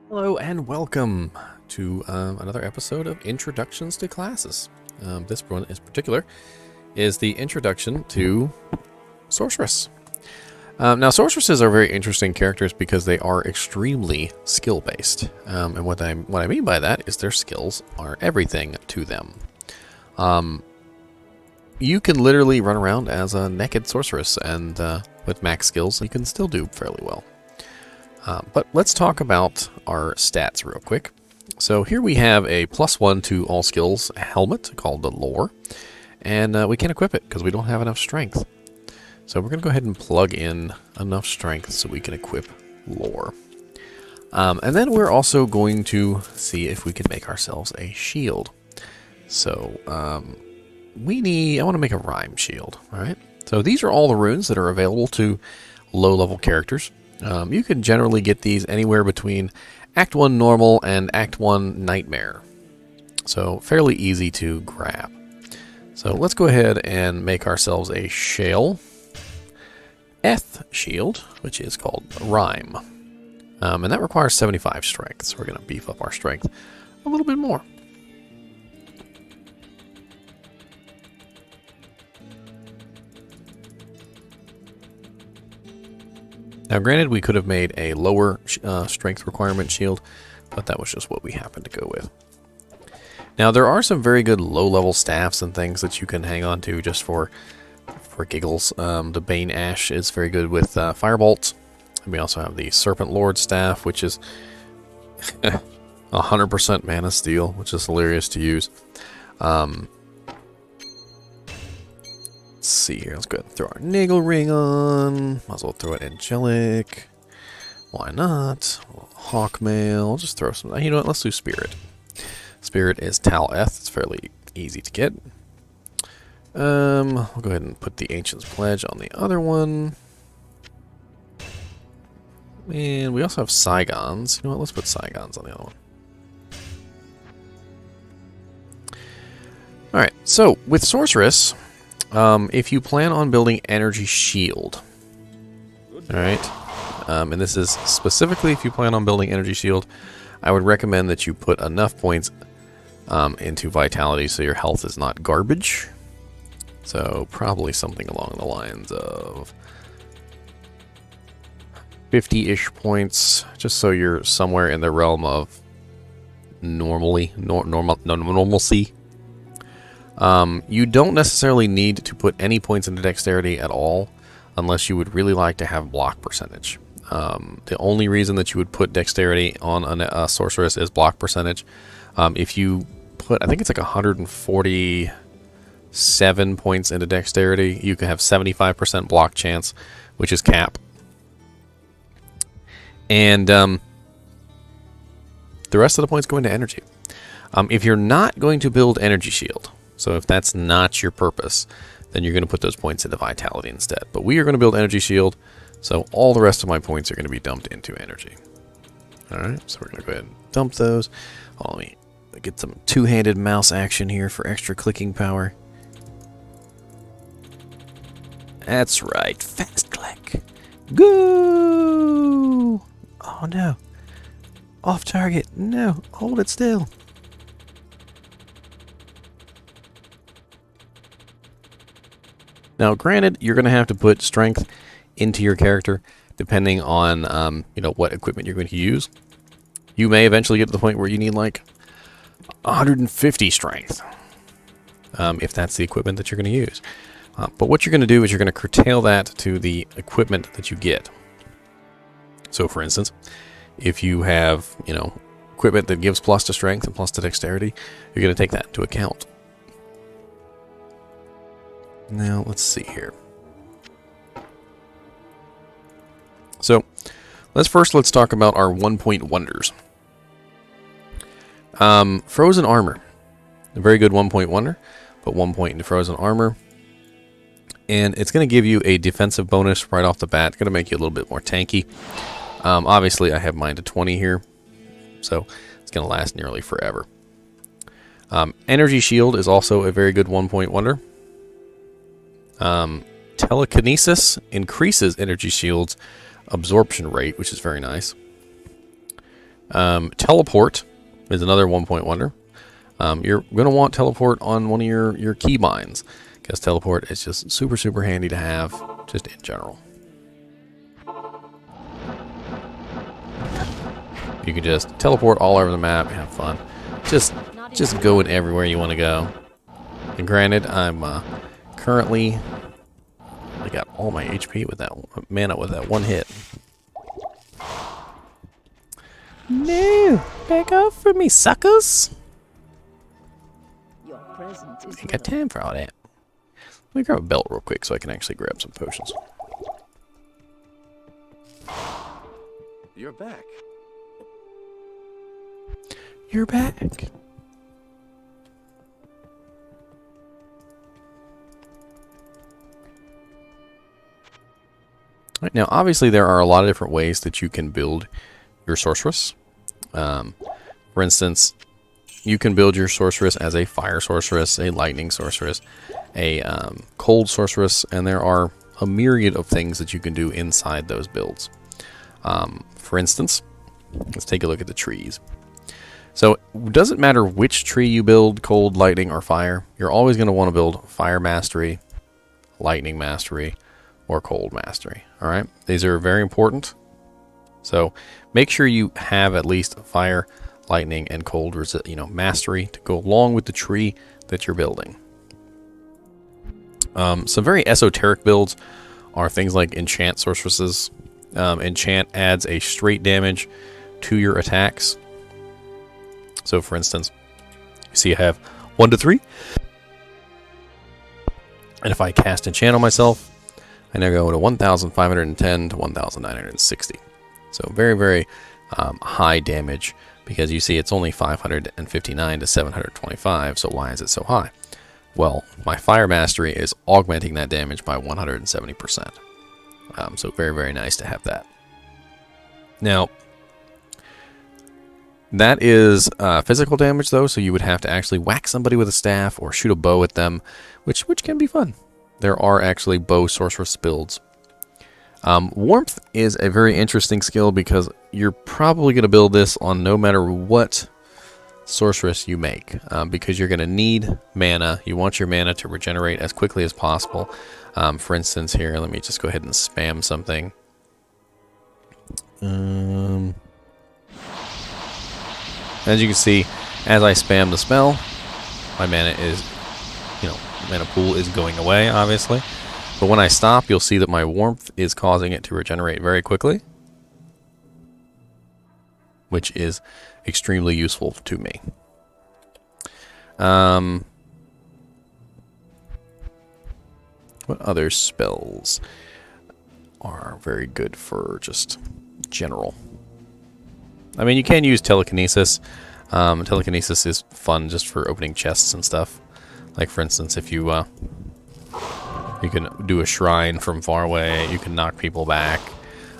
Hello and welcome to another episode of Introductions to Classes. This one in particular is the introduction to Sorceress. Now, Sorceresses are very interesting characters because they are extremely skill-based. And what I mean by that is their skills are everything to them. You can literally run around as a naked sorceress, and with max skills, you can still do fairly well. But let's talk about our stats real quick. So here we have a +1 to all skills helmet called the Lore, and we can't equip it because we don't have enough strength. So we're going to go ahead and plug in enough strength so we can equip Lore. And then we're also going to see if we can make ourselves a shield. So I want to make a rhyme shield. All right. So these are all the runes that are available to low-level characters. You can generally get these anywhere between Act 1 Normal and Act 1 Nightmare. So fairly easy to grab. So let's go ahead and make ourselves a Shale Eth shield, which is called Rhyme. And that requires 75 strength, so we're going to beef up our strength a little bit more. Now, granted, we could have made a lower strength requirement shield, but that was just what we happened to go with. Now, there are some very good low-level staffs and things that you can hang on to just for giggles. The Bane Ash is very good with Firebolt. And we also have the Serpent Lord staff, which is 100% mana steel, which is hilarious to use. Let's see here. Let's go ahead and throw our Niggle Ring on. Might as well throw it Angelic. Why not? Hawkmail. I'll just throw some. You know what? Let's do Spirit. Spirit is Tal-Eth. It's fairly easy to get. I'll go ahead and put the Ancient's Pledge on the other one. And we also have Saigons. You know what? Let's put Saigons on the other one. Alright, so with Sorceress, if you plan on building Energy Shield, alright, and this is specifically if you plan on building Energy Shield, I would recommend that you put enough points into Vitality so your health is not garbage. So probably something along the lines of 50-ish points, just so you're somewhere in the realm of normalcy. You don't necessarily need to put any points into Dexterity at all, unless you would really like to have block percentage. The only reason that you would put Dexterity on a Sorceress is block percentage. If you put, I think it's like 147 points into Dexterity, you can have 75% block chance, which is cap. And the rest of the points go into energy. If you're not going to build Energy Shield, so if that's not your purpose, then you're going to put those points into Vitality instead. But we are going to build Energy Shield, so all the rest of my points are going to be dumped into Energy. Alright, so we're going to go ahead and dump those. Let me get some two-handed mouse action here for extra clicking power. That's right, fast click. Go! Oh no. Off target. No, hold it still. Now, granted, you're going to have to put strength into your character depending on, what equipment you're going to use. You may eventually get to the point where you need like 150 strength, if that's the equipment that you're going to use. But what you're going to do is you're going to curtail that to the equipment that you get. So, for instance, if you have, equipment that gives plus to strength and plus to dexterity, you're going to take that into account. Now, let's see here. So, let's talk about our 1-point wonders. Frozen Armor. A very good 1-point wonder. Put 1 point into Frozen Armor. And it's going to give you a defensive bonus right off the bat. It's going to make you a little bit more tanky. Obviously, I have mine to 20 here. So, it's going to last nearly forever. Energy Shield is also a very good 1-point wonder. Telekinesis increases Energy Shield's absorption rate, which is very nice. Teleport is another 1-point wonder. You're going to want teleport on one of your key binds, because teleport is just super, super handy to have, just in general. You can just teleport all over the map, have fun. Just going everywhere you want to go. And granted, I'm currently... I got all my HP with that mana with that one hit. No! Back off from me, suckers! Ain't got time for all that. Let me grab a belt real quick so I can actually grab some potions. You're back. You're back. Right, now, obviously, there are a lot of different ways that you can build your sorceress. For instance, you can build your sorceress as a fire sorceress, a lightning sorceress, a cold sorceress, and there are a myriad of things that you can do inside those builds. For instance, let's take a look at the trees. So it doesn't matter which tree you build, cold, lightning, or fire, you're always going to want to build fire mastery, lightning mastery, or cold mastery. All right, these are very important. So make sure you have at least fire, lightning, and cold mastery to go along with the tree that you're building. Some very esoteric builds are things like enchant sorceresses. Enchant adds a straight damage to your attacks. So for instance, you see I have 1 to 3. And if I cast enchant on myself, I now go to 1,510 to 1,960. So very, very high damage, because you see it's only 559 to 725, so why is it so high? Well, my fire mastery is augmenting that damage by 170%. So very, very nice to have that. Now, that is physical damage, though, so you would have to actually whack somebody with a staff or shoot a bow at them, which can be fun. There are actually bow sorceress builds. Warmth is a very interesting skill, because you're probably going to build this on no matter what sorceress you make, because you're going to need mana. You want your mana to regenerate as quickly as possible. For instance, here, let me just go ahead and spam something. As you can see, as I spam the spell, my mana is, mana pool is going away, obviously. But when I stop, you'll see that my warmth is causing it to regenerate very quickly, which is extremely useful to me. What other spells are very good for just general? I mean, you can use telekinesis. Telekinesis is fun just for opening chests and stuff. Like, for instance, if you can do a shrine from far away, you can knock people back.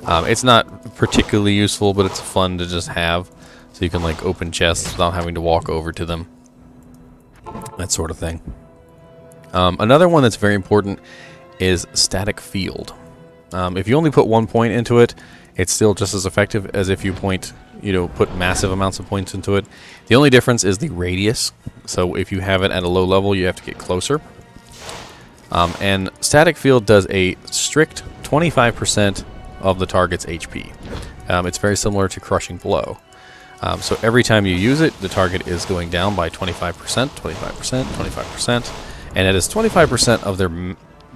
It's not particularly useful, but it's fun to just have. So you can, like, open chests without having to walk over to them. That sort of thing. Another one that's very important is static field. If you only put 1 point into it, it's still just as effective as if you put massive amounts of points into it. The only difference is the radius. So if you have it at a low level, you have to get closer. And static field does a strict 25% of the target's HP. It's very similar to crushing blow. So every time you use it, the target is going down by 25%, 25%, 25%, and it is 25% of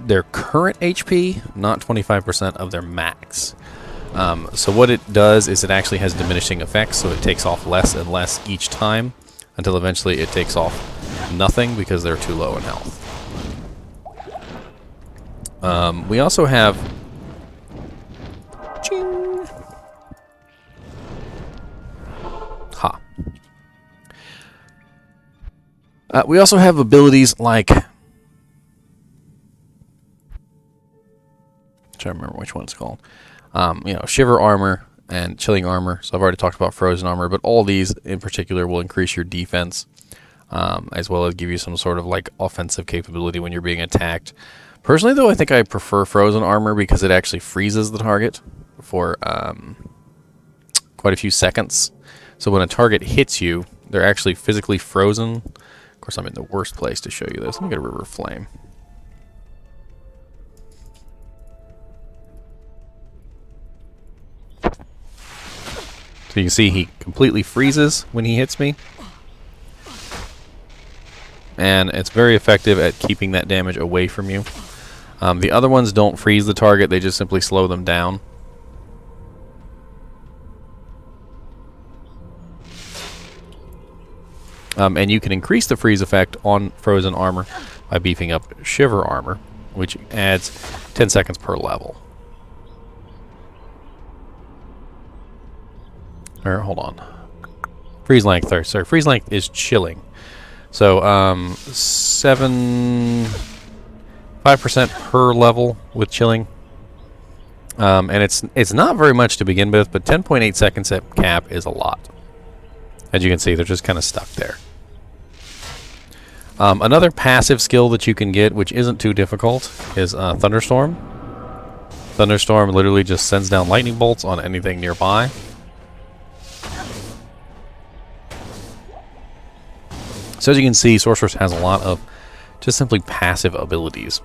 their current HP, not 25% of their max. So what it does is it actually has diminishing effects, so it takes off less and less each time, until eventually it takes off nothing because they're too low in health. We also have... Ching! Ha. We also have abilities like... I'm trying to remember which one it's called. Shiver armor and chilling armor. So I've already talked about frozen armor, but all these in particular will increase your defense, as well as give you some sort of like offensive capability when you're being attacked. Personally, though, I think I prefer frozen armor because it actually freezes the target for quite a few seconds, So when a target hits you, they're actually physically frozen. Of course, I'm in the worst place to show you this. Let me get a River Flame. So you can see he completely freezes when he hits me. And it's very effective at keeping that damage away from you. The other ones don't freeze the target, they just simply slow them down. And you can increase the freeze effect on frozen armor by beefing up Shiver armor, which adds 10 seconds per level. Or, hold on. Freeze length, sorry, freeze length is chilling. So, 5% per level with chilling. And it's not very much to begin with, but 10.8 seconds at cap is a lot. As you can see, they're just kind of stuck there. Another passive skill that you can get, which isn't too difficult, is Thunderstorm. Thunderstorm literally just sends down lightning bolts on anything nearby. So as you can see, Sorceress has a lot of just simply passive abilities.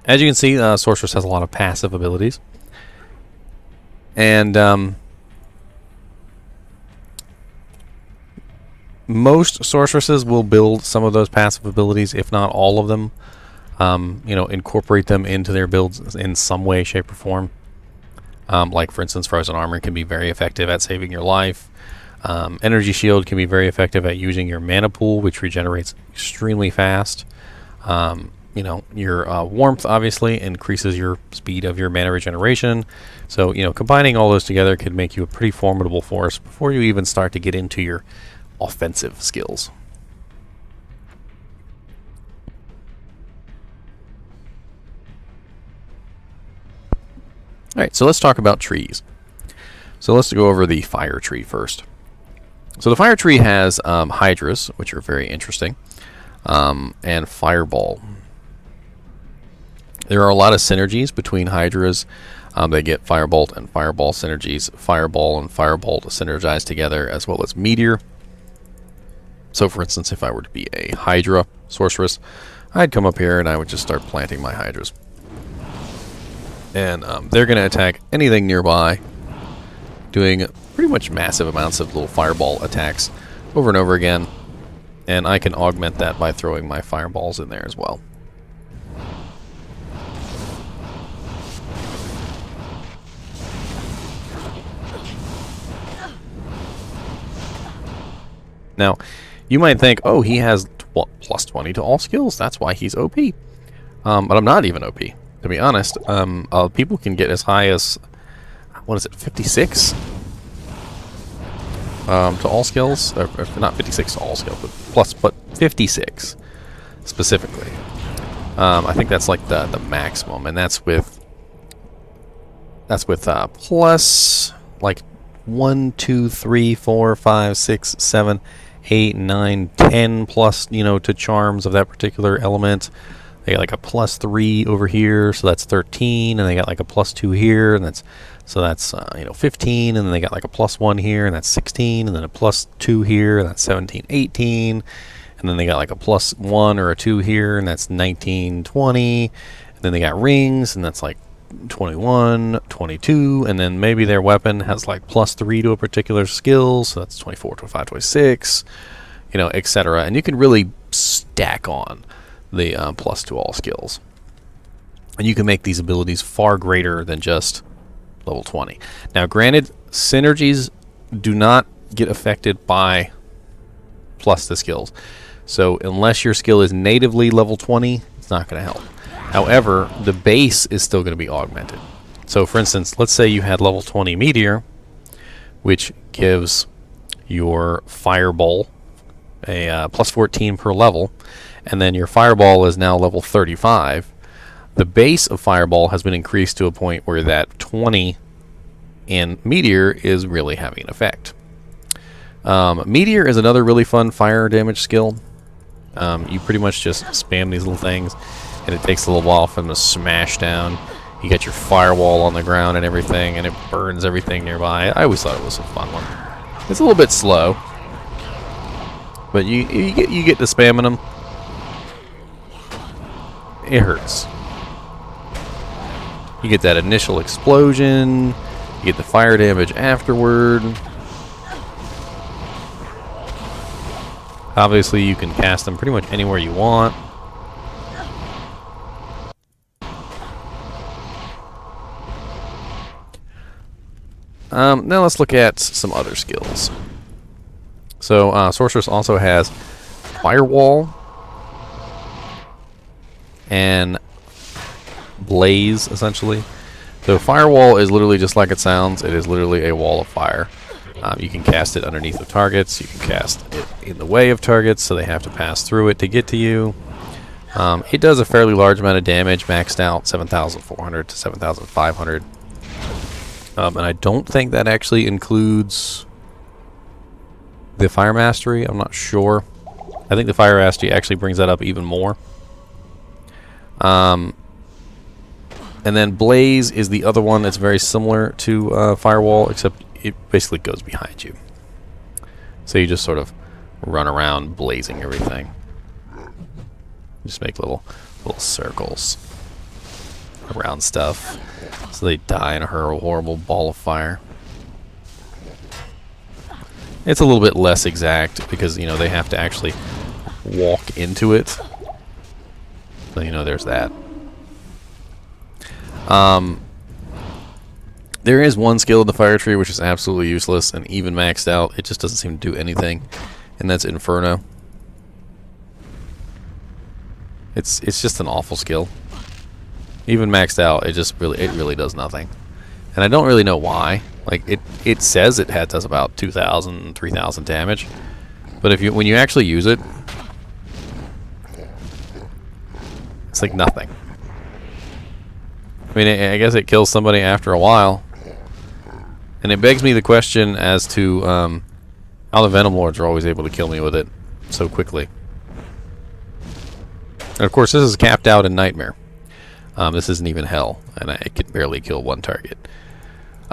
As you can see, Sorceress has a lot of passive abilities. And most Sorceresses will build some of those passive abilities, if not all of them. You know, incorporate them into their builds in some way, shape, or form. Like, for instance, Frozen Armor can be very effective at saving your life. Energy Shield can be very effective at using your mana pool, which regenerates extremely fast. You know, your Warmth obviously increases your speed of your mana regeneration. So, you know, combining all those together could make you a pretty formidable force before you even start to get into your offensive skills. Alright, so let's talk about trees. So let's go over the fire tree first. So the fire tree has Hydras, which are very interesting, and Fireball. There are a lot of synergies between Hydras. They get Firebolt and Fireball synergies. Fireball and Firebolt synergize together, as well as Meteor. So for instance, if I were to be a Hydra Sorceress, I'd come up here and I would just start planting my Hydras. And they're going to attack anything nearby, doing pretty much massive amounts of little fireball attacks over and over again. And I can augment that by throwing my fireballs in there as well. Now, you might think, oh, he has plus 20 to all skills. That's why he's OP. But I'm not even OP. To be honest, people can get as high as, what is it, 56 to all skills? Or not 56 to all skills, but 56 specifically. I think that's like the maximum, and that's with plus like 1, 2, 3, 4, 5, 6, 7, 8, 9, 10 plus, you know, to charms of that particular element. They got like a plus 3 over here, so that's 13, and they got like a plus 2 here, and that's 15, and then they got like a plus 1 here, and that's 16, and then a plus 2 here, and that's 17, 18, and then they got like a plus 1 or a 2 here, and that's 19, 20, and then they got rings, and that's like 21, 22, and then maybe their weapon has like plus 3 to a particular skill, so that's 24, 25, 26, you know, etc. And you can really stack on the plus to all skills. And you can make these abilities far greater than just level 20. Now, granted, synergies do not get affected by plus the skills. So unless your skill is natively level 20, it's not going to help. However, the base is still going to be augmented. So for instance, let's say you had level 20 Meteor, which gives your Fireball a plus 14 per level, and then your Fireball is now level 35. The base of Fireball has been increased to a point where that 20 in Meteor is really having an effect. Meteor is another really fun fire damage skill. You pretty much just spam these little things, and it takes a little while for them to smash down. You got your firewall on the ground and everything, and it burns everything nearby. I always thought it was a fun one. It's a little bit slow, but you get to spamming them. It hurts. You get that initial explosion. You get the fire damage afterward. Obviously, you can cast them pretty much anywhere you want. Now let's look at some other skills. So, Sorceress also has Firewall and Blaze, essentially. So, Firewall is literally just like it sounds. It is literally a wall of fire. You can cast it underneath of targets. You can cast it in the way of targets, so they have to pass through it to get to you. It does a fairly large amount of damage, maxed out 7,400 to 7,500. And I don't think that actually includes the Fire Mastery. I'm not sure. I think the Fire Mastery actually brings that up even more. And then Blaze is the other one that's very similar to Firewall, except it basically goes behind you. So you just sort of run around blazing everything. Just make little circles around stuff, so they die in a horrible ball of fire. It's a little bit less exact because, you know, they have to actually walk into it. So, you know, there's that. There is one skill in the fire tree which is absolutely useless, and even maxed out, it just doesn't seem to do anything, and that's Inferno. It's just an awful skill. Even maxed out, it really does nothing, and I don't really know why. Like it says it does about 2,000, 3,000 damage, but when you actually use it, it's like nothing. I mean, I guess it kills somebody after a while. And it begs me the question as to how the Venom Lords are always able to kill me with it so quickly. And of course, this is capped out in Nightmare. This isn't even Hell, and I can barely kill one target.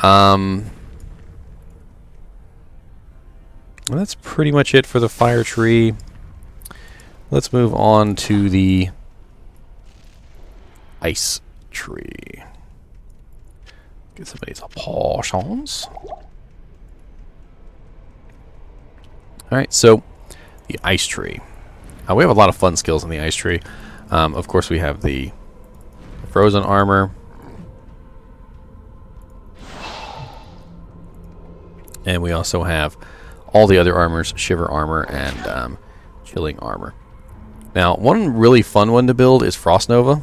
Well, that's pretty much it for the fire tree. Let's move on to the ice tree. Get some of these potions. Alright, so the ice tree. We have a lot of fun skills in the ice tree. Of course, we have the frozen armor. And we also have all the other armors, shiver armor and chilling armor. Now, one really fun one to build is Frost Nova.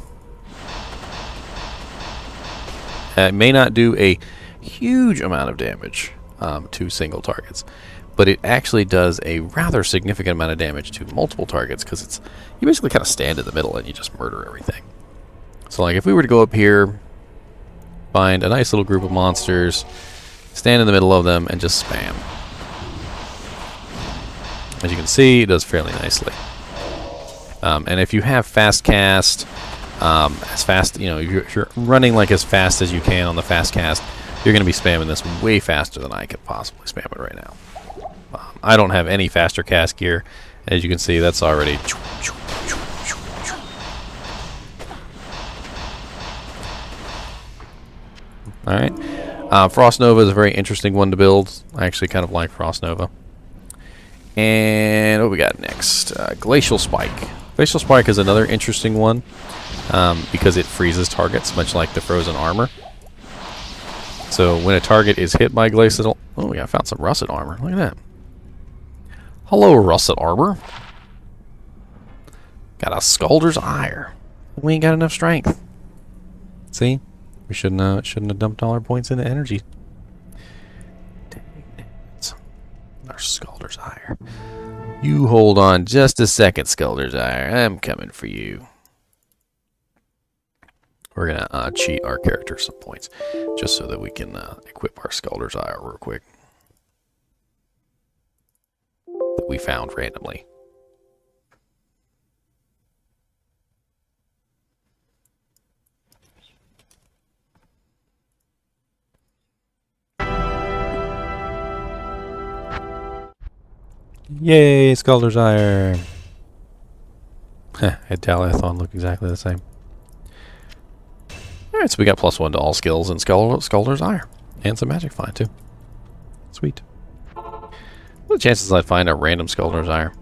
It may not do a huge amount of damage to single targets, but it actually does a rather significant amount of damage to multiple targets, because you basically kind of stand in the middle and you just murder everything. So like if we were to go up here, find a nice little group of monsters, stand in the middle of them, and just spam. As you can see, it does fairly nicely. And if you have fast cast, as fast, you know, if you're running like as fast as you can on the fast cast, you're going to be spamming this way faster than I could possibly spam it right now. I don't have any faster cast gear. As you can see, that's already... Alright. Frost Nova is a very interesting one to build. I actually kind of like Frost Nova. And what we got next? Glacial Spike. Glacial Spike is another interesting one because it freezes targets, much like the frozen armor. So when a target is hit by Glacial... Oh, yeah, I found some russet armor. Look at that. Hello, russet armor. Got a Scalder's Ire. We ain't got enough strength. See? We shouldn't have dumped all our points into energy. Dang it. Our Scalder's Ire. You hold on just a second, Scalder's Ire. I'm coming for you. We're going to cheat our character some points, just so that we can equip our Scalder's Ire real quick. That we found randomly. Yay, Sculptor's Ire! At Dalathon look exactly the same. Alright, so we got +1 to all skills and Sculptor's Ire. And some Magic Find, too. Sweet. What are the chances I'd find a random Sculptor's Ire?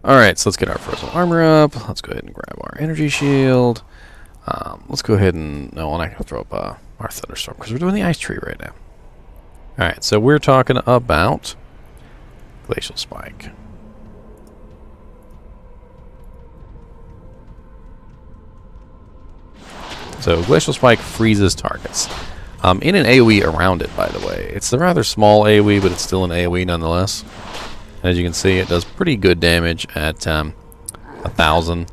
Alright, so let's get our frozen armor up. Let's go ahead and grab our energy shield. Let's go ahead and... No, I'm not going to throw up our thunderstorm because we're doing the ice tree right now. Alright, so we're talking about Glacial Spike. So Glacial Spike freezes targets. In an AoE around it, by the way. It's a rather small AoE, but it's still an AoE nonetheless. As you can see, it does pretty good damage at 1,000.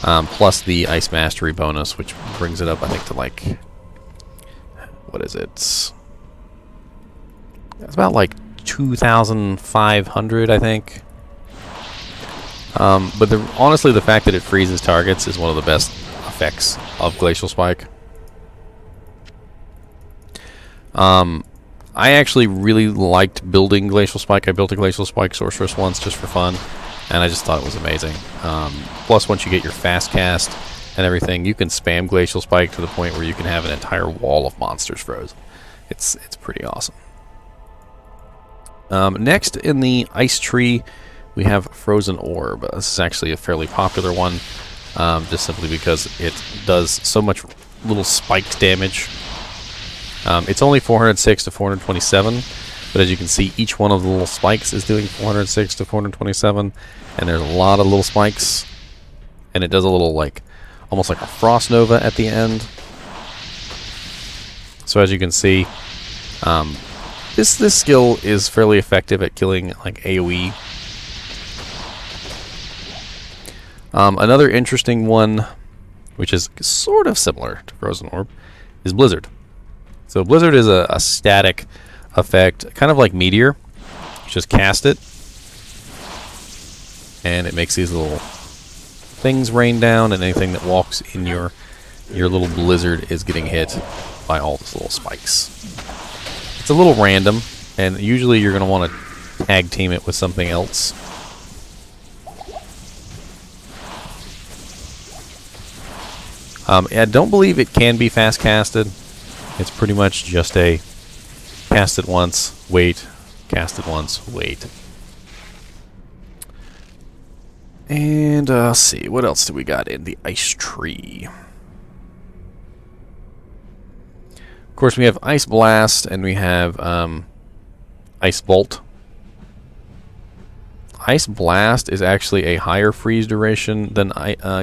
Plus the Ice Mastery bonus, which brings it up, I think, to like... What is it? It's about like 2,500, I think. But honestly, the fact that it freezes targets is one of the best effects of Glacial Spike. I actually really liked building Glacial Spike. I built a Glacial Spike Sorceress once just for fun, and I just thought it was amazing. Plus, once you get your fast cast and everything, you can spam Glacial Spike to the point where you can have an entire wall of monsters frozen. It's pretty awesome. Next in the Ice Tree, we have Frozen Orb. This is actually a fairly popular one, just simply because it does so much little spiked damage. It's only 406 to 427, but as you can see, each one of the little spikes is doing 406 to 427, and there's a lot of little spikes, and it does a little, like, almost like a Frost Nova at the end. So as you can see, this skill is fairly effective at killing, like, AoE. Another interesting one, which is sort of similar to Frozen Orb, is Blizzard. So Blizzard is a static effect, kind of like Meteor. You just cast it, and it makes these little things rain down, and anything that walks in your little blizzard is getting hit by all these little spikes. It's a little random, and usually you're going to want to tag team it with something else. I don't believe it can be fast casted. It's pretty much just a cast it once, wait, cast it once, wait. And let's see, what else do we got in the Ice Tree? Of course, we have Ice Blast and we have Ice Bolt. Ice Blast is actually a higher freeze duration than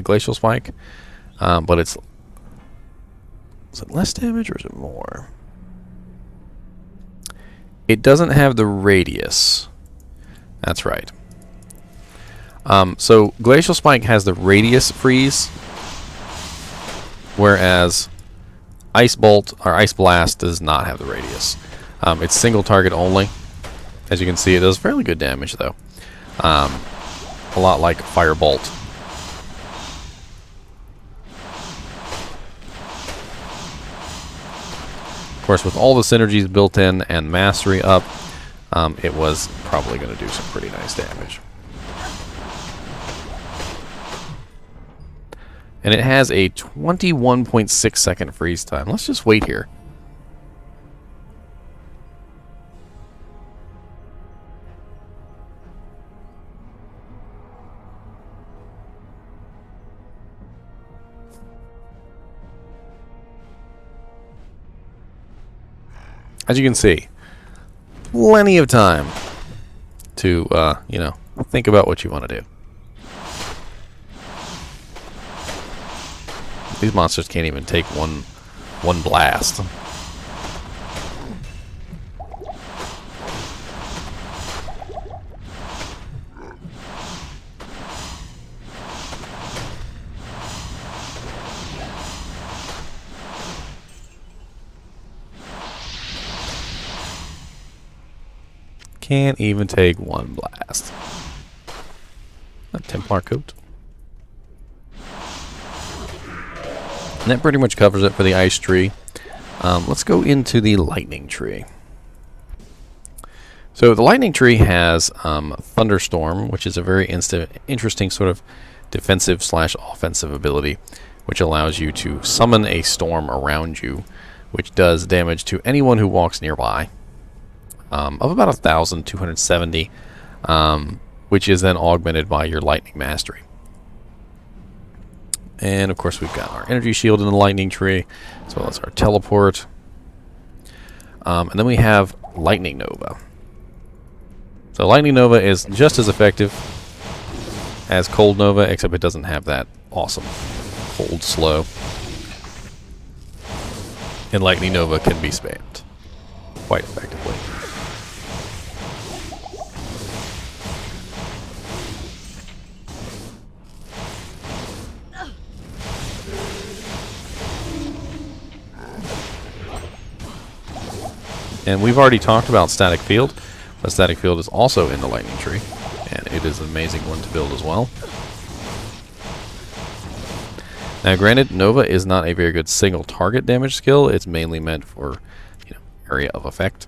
Glacial Spike, but it's... Is it less damage or is it more? It doesn't have the radius. That's right. So Glacial Spike has the radius freeze, whereas Ice Bolt or Ice Blast does not have the radius. It's single target only. As you can see, it does fairly good damage though. A lot like Firebolt. Of course, with all the synergies built in and mastery up, it was probably going to do some pretty nice damage. And it has a 21.6 second freeze time. Let's just wait here. As you can see, plenty of time to, you know, think about what you want to do. These monsters can't even take one blast. Can't even take one blast. A Templar coat. And that pretty much covers it for the Ice Tree. Let's go into the Lightning Tree. So the lightning tree has Thunderstorm, which is a very interesting sort of defensive slash offensive ability, which allows you to summon a storm around you, which does damage to anyone who walks nearby, of about 1,270, which is then augmented by your lightning mastery. And of course we've got our energy shield in the lightning tree, as well as our teleport. And then we have Lightning Nova. So Lightning Nova is just as effective as Cold Nova, except it doesn't have that awesome cold slow. And Lightning Nova can be spammed quite effectively. And we've already talked about Static Field. The Static Field is also in the Lightning Tree, and it is an amazing one to build as well. Now granted, Nova is not a very good single target damage skill. It's mainly meant for, area of effect.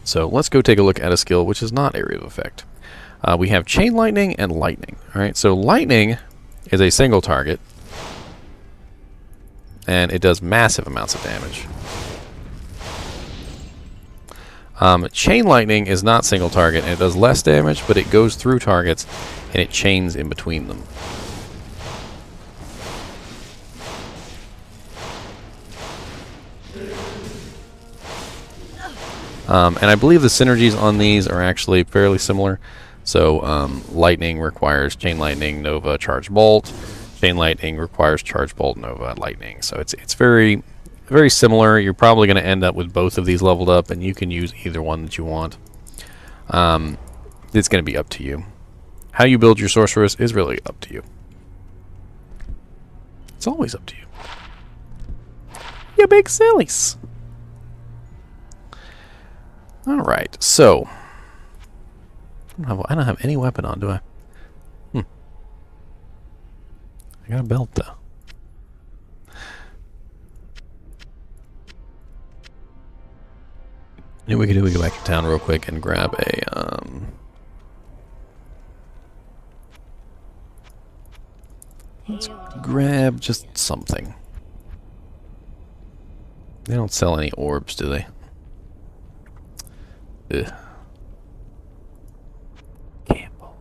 So let's go take a look at a skill which is not area of effect. We have Chain Lightning and Lightning. Alright, so Lightning is a single target, and it does massive amounts of damage. Chain Lightning is not single target, and it does less damage, but it goes through targets, and it chains in between them. And I believe the synergies on these are actually fairly similar. So Lightning requires Chain Lightning, Nova, Charge Bolt. Chain Lightning requires Charge Bolt, Nova, Lightning. So it's very similar. You're probably going to end up with both of these leveled up, and you can use either one that you want. It's going to be up to you. How you build your Sorceress is really up to you. It's always up to you. You big sillies. Alright, so I don't have any weapon on, do I? I got a belt though. You know what we could do? We go back to town real quick and grab a let's grab just something. They don't sell any orbs, do they? Ugh. Gamble.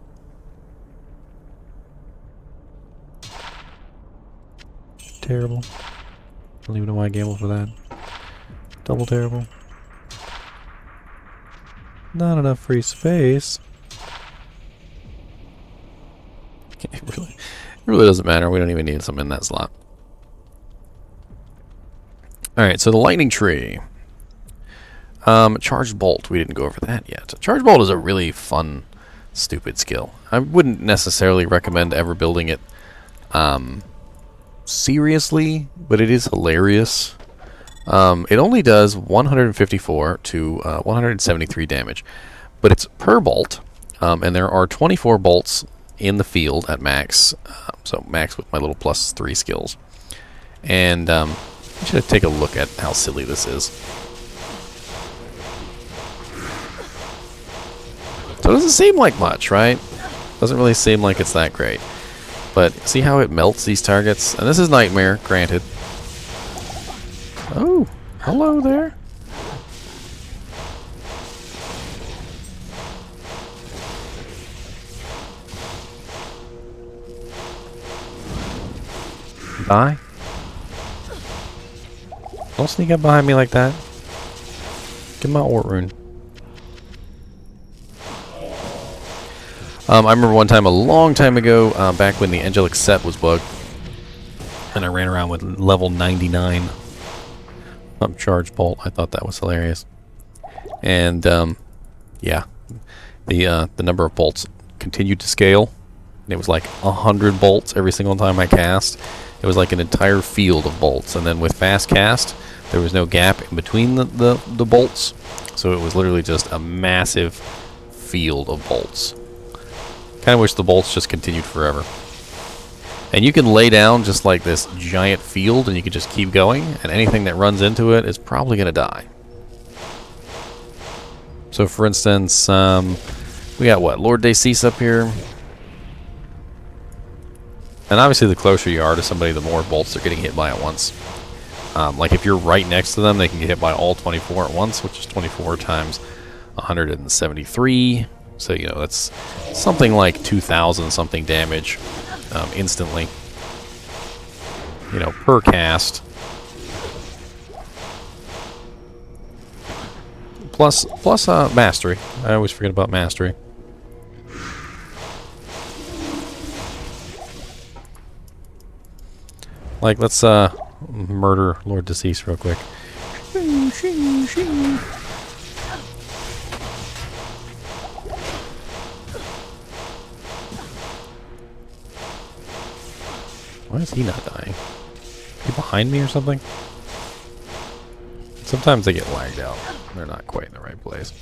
Terrible. Don't even know why I gamble for that. Double terrible. Not enough free space. It really doesn't matter. We don't even need some in that slot. Alright, so the Lightning Tree. Charged Bolt. We didn't go over that yet. Charged Bolt is a really fun, stupid skill. I wouldn't necessarily recommend ever building it seriously, but it is hilarious. It only does 154 to 173 damage, but it's per bolt, and there are 24 bolts in the field at max, so max with my little +3 skills. And I should take a look at how silly this is. So it doesn't seem like much, right? Doesn't really seem like it's that great. But see how it melts these targets? And this is Nightmare, granted. Oh, hello there. Die. Don't sneak up behind me like that. Get my Ort Rune. I remember one time, a long time ago, back when the Angelic Set was bugged, and I ran around with level 99 Charge Bolt. I thought that was hilarious. And, yeah, the number of bolts continued to scale. It was like 100 bolts every single time I cast. It was like an entire field of bolts. And then with fast cast, there was no gap in between the bolts. So it was literally just a massive field of bolts. Kind of wish the bolts just continued forever. And you can lay down just like this giant field and you can just keep going, and anything that runs into it is probably going to die. So for instance, we got what? Lord Decease up here. And obviously the closer you are to somebody, the more bolts they're getting hit by at once. Like if you're right next to them, they can get hit by all 24 at once, which is 24 times 173. So, you know, that's something like 2,000 something damage instantly. You know, per cast. Plus Mastery. I always forget about Mastery. Like, let's murder Lord Decease real quick. Why is he not dying? Is he behind me or something? Sometimes they get lagged out. They're not quite in the right place.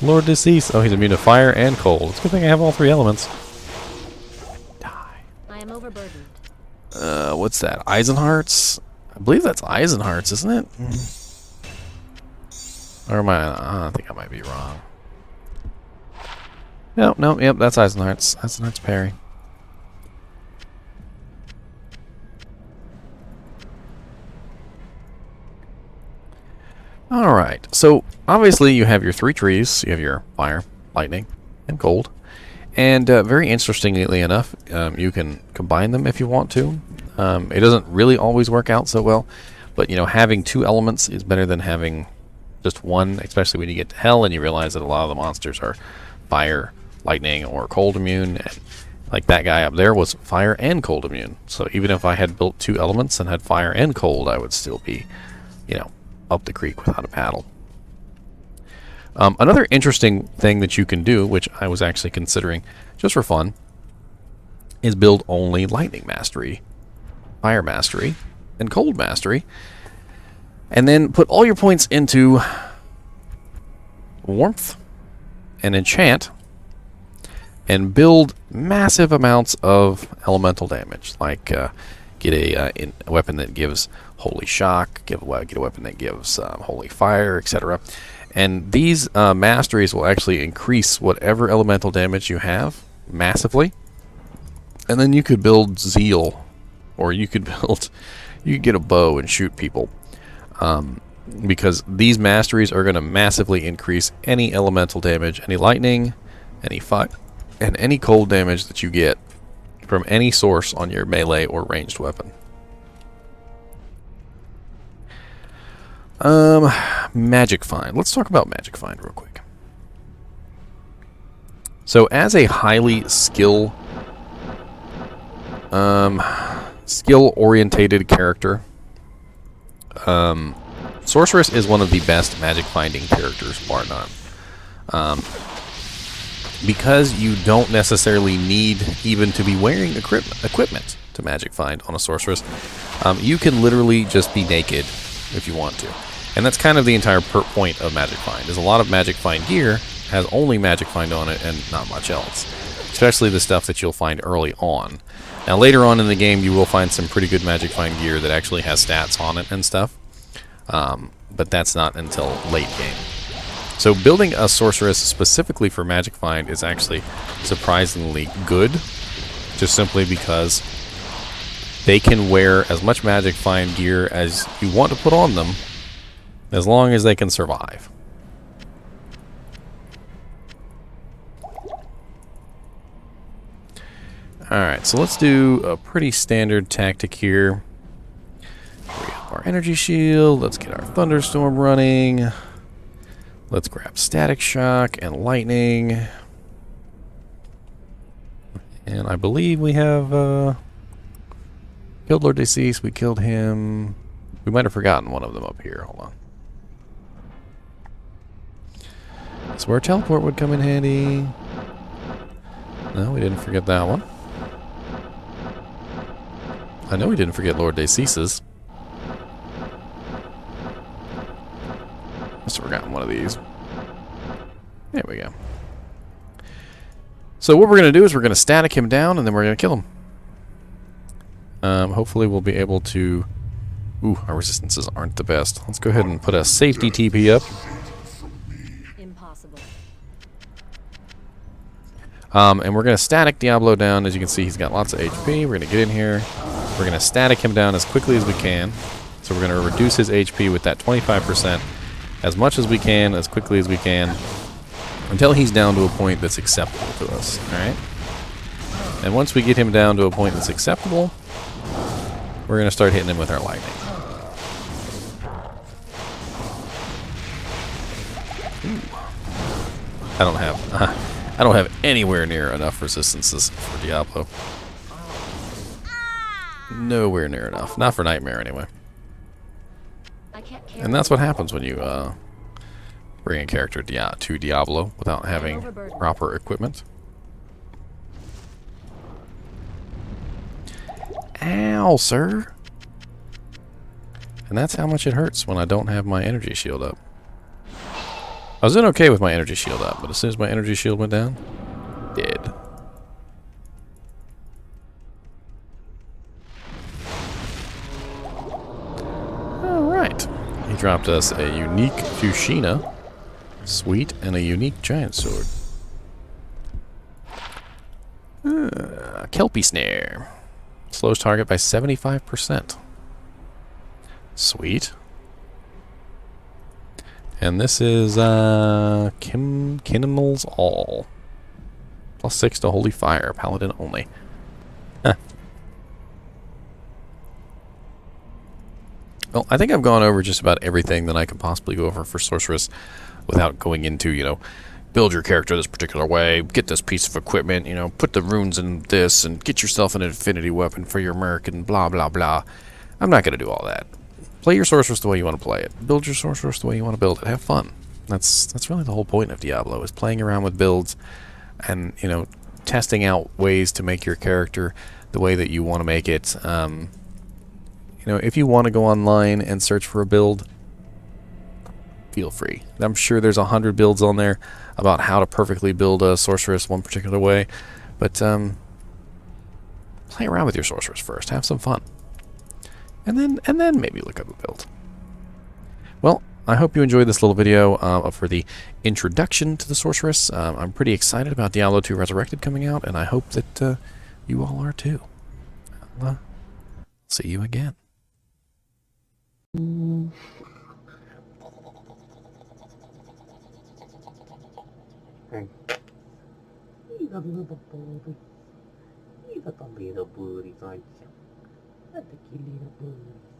Lord Decease. Oh, he's immune to fire and cold. It's a good thing I have all three elements. Die. I am overburdened. What's that? Eisenhart's? I believe that's Eisenhart's, isn't it? Or am I? I think I might be wrong. No, yep, that's Eisenhart's. Eisenhart's parry. Alright, so obviously you have your three trees. You have your fire, lightning, and cold. And very interestingly enough, you can combine them if you want to. It doesn't really always work out so well, but you know, having two elements is better than having just one, especially when you get to hell and you realize that a lot of the monsters are fire, lightning, or cold immune. And like that guy up there was fire and cold immune. So even if I had built two elements and had fire and cold, I would still be, you know, up the creek without a paddle. Another interesting thing that you can do, which I was actually considering just for fun, is build only lightning mastery, fire mastery, and cold mastery, and then put all your points into warmth and enchant, and build massive amounts of elemental damage, like get a weapon that gives holy shock, get a weapon that gives holy fire, etc. And these masteries will actually increase whatever elemental damage you have massively. And then you could build zeal, or you could get a bow and shoot people, because these masteries are going to massively increase any elemental damage, any lightning, any fire, and any cold damage that you get from any source on your melee or ranged weapon. Magic Find. Let's talk about Magic Find real quick. So as a highly skill-orientated character, Sorceress is one of the best magic finding characters, bar none. Because you don't necessarily need even to be wearing equipment to magic find on a Sorceress, you can literally just be naked if you want to. And that's kind of the entire point of Magic Find, is a lot of Magic Find gear has only Magic Find on it and not much else. Especially the stuff that you'll find early on. Now later on in the game you will find some pretty good Magic Find gear that actually has stats on it and stuff. But that's not until late game. So building a Sorceress specifically for Magic Find is actually surprisingly good. Just simply because they can wear as much Magic Find gear as you want to put on them, as long as they can survive. Alright, so let's do a pretty standard tactic here. We have our energy shield. Let's get our thunderstorm running. Let's grab static shock and lightning. And I believe we have killed Lord Decease. We killed him. We might have forgotten one of them up here. Hold on. That's where teleport would come in handy. No, we didn't forget that one. I know we didn't forget Lord Decease's. Must have forgotten one of these. There we go. So what we're going to do is we're going to static him down, and then we're going to kill him. Hopefully we'll be able to... Ooh, our resistances aren't the best. Let's go ahead and put a safety TP up. And we're going to static Diablo down. As you can see, he's got lots of HP. We're going to get in here. We're going to static him down as quickly as we can. So we're going to reduce his HP with that 25% as much as we can, as quickly as we can, until he's down to a point that's acceptable to us. Alright? And once we get him down to a point that's acceptable, we're going to start hitting him with our lightning. Ooh. I don't have anywhere near enough resistances for Diablo. Nowhere near enough. Not for Nightmare, anyway. And that's what happens when you bring a character to Diablo without having proper equipment. Ow, sir! And that's how much it hurts when I don't have my energy shield up. I was doing okay with my energy shield up, but as soon as my energy shield went down, dead. Alright. He dropped us a unique Fushina, sweet, and a unique giant sword. Kelpie Snare. Slows target by 75%. Sweet. And this is Kinnimal's All. +6 to Holy Fire, Paladin only. Huh. Well, I think I've gone over just about everything that I could possibly go over for Sorceress without going into, you know, build your character this particular way, get this piece of equipment, you know, put the runes in this, and get yourself an infinity weapon for your merc, and blah, blah, blah. I'm not going to do all that. Play your Sorceress the way you want to play it. Build your Sorceress the way you want to build it. Have fun. That's really the whole point of Diablo, is playing around with builds and, you know, testing out ways to make your character the way that you want to make it. You know, if you want to go online and search for a build, feel free. I'm sure there's 100 builds on there about how to perfectly build a Sorceress one particular way, but play around with your Sorceress first. Have some fun. And then maybe look up a build. Well, I hope you enjoyed this little video for the introduction to the Sorceress. I'm pretty excited about Diablo II Resurrected coming out, and I hope that you all are too. I'll see you again. He's a little booty, aren't you? That's a cute little booty.